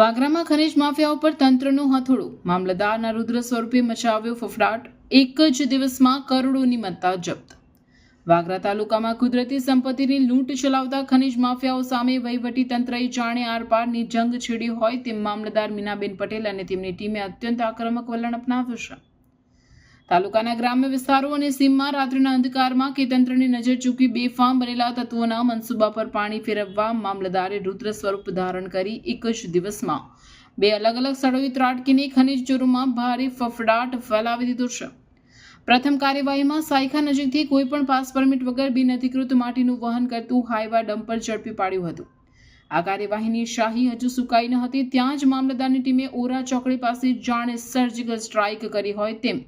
વાગરામાં ખનીજ માફિયાઓ પર તંત્રનો હથોડો, મામલતદારના રુદ્ર સ્વરૂપે મચાવ્યો ફફડાટ, એક જ દિવસમાં કરોડોની મત્તા જપ્ત. વાગરા તાલુકામાં કુદરતી સંપત્તિની લૂંટ ચલાવતા ખનીજ માફિયાઓ સામે વહીવટી તંત્રએ જાણે આરપારની જંગ છેડી હોય તેમ મામલતદાર મીનાબેન પટેલ અને તેમની ટીમે અત્યંત આક્રમક વલણ અપનાવ્યું છે. તાલુકાના ગ્રામ્ય વિસ્તારો અને સીમમાં રાત્રિના અંધકારમાં કે તંત્રની નજર ચૂકી બેફામ બનેલા તત્વોના મનસૂબા પર પાણી ફેરવવા મામલતદારે રુદ્ર સ્વરૂપ ધારણ કરી એક જ દિવસમાં 2 અલગ અલગ સ્થળોએ ત્રાટકીને ખનીજ ચોરોમાં ભારે ફફડાટ ફેલાવી દીધો છે. પ્રથમ કાર્યવાહીમાં સાયખા નજીકથી કોઈપણ પાસ પરમિટ વગર બિનઅધિકૃત માટીનું વહન કરતું હાઈવા ડમ્પર ઝડપી પાડ્યું હતું. આ કાર્યવાહીની શાહી હજુ સુકાઈ ન હતી ત્યાં જ મામલતદારની ટીમે ઓરા ચોકડી પાસે જાણે સર્જિકલ સ્ટ્રાઇક કરી હોય તેમ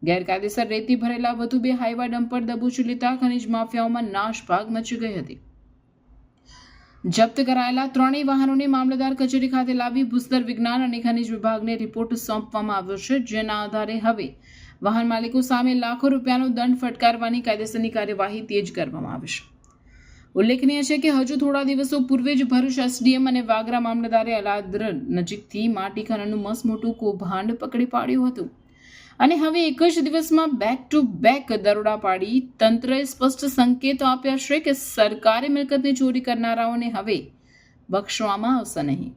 ગેરકાયદેસર રેતી ભરેલા વધુ 2 હાઈવા ડમ્પર દબોચી લેતા ખનીજ માફિયાઓમાં નાશભાગ મચી ગઈ હતી. જપ્ત કરાયેલા 3 વાહનોને મામલતદાર કચેરી ખાતે લાવી ભૂસ્તર વિજ્ઞાન અને ખનીજ વિભાગને રિપોર્ટ સોંપવામાં આવ્યો છે, જેના આધારે હવે વાહન માલિકો સામે લાખો રૂપિયાનો દંડ ફટકારવાની કાયદેસરની કાર્યવાહી તેજ કરવામાં આવી છે. ઉલ્લેખનીય છે કે હજુ થોડા દિવસો પૂર્વે જ ભરૂચ એસડીએમ અને વાગરા મામલતદારે અલાદ્ર નજીકથી માટી ખનનનું મસમોટું કૌભાંડ પકડી પાડ્યું હતું અને હવે એક જ દિવસમાં બેક ટુ બેક દરોડા પાડી તંત્રએ સ્પષ્ટ સંકેતો આપ્યા છે કે સરકારી મિલકતની ચોરી કરનારાઓને હવે બક્ષવામાં આવશે નહીં.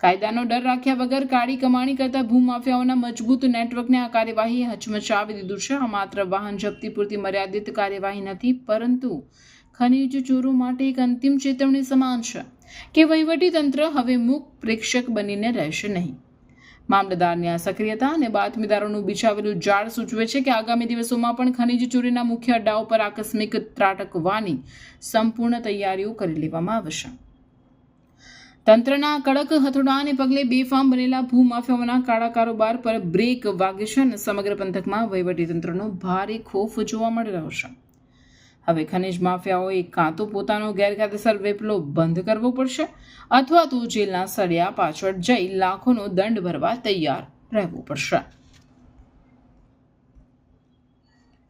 કાયદાનો ડર રાખ્યા વગર કાળી કમાણી કરતા ભૂમાફિયાઓના મજબૂત નેટવર્કને આ કાર્યવાહી હચમચાવી દીધું છે. આ માત્ર વાહન જપ્તી પૂરતી મર્યાદિત કાર્યવાહી નથી, પરંતુ ખનીજ ચોરો માટે એક અંતિમ ચેતવણી સમાન છે કે વહીવટી તંત્ર હવે મૂક પ્રેક્ષક બનીને રહેશે નહીં. મામલતદારની આ સક્રિયતા અને બાતમીદારોનું બિછાવેલું જાળ સૂચવે છે કે આગામી દિવસોમાં પણ ખનીજ ચોરીના મુખ્ય અડ્ડાઓ પર આકસ્મિક ત્રાટકવાની સંપૂર્ણ તૈયારીઓ કરી લેવામાં આવશે. તંત્રના કડક હથોડાને પગલે બેફામ બનેલા ભૂમાફિયાઓના કાળા કારોબાર પર બ્રેક વાગે છે અને સમગ્ર પંથકમાં વહીવટીતંત્રનો ભારે ખોફ જોવા મળી રહ્યો છે. હવે ખનીજ માફિયાઓએ કાં તો પોતાનો ગેરકાયદેસર વેપલો બંધ કરવો પડશે અથવા તો જેલના સળિયા પાછળ જઈ લાખોનો દંડ ભરવા તૈયાર રહેવું પડશે.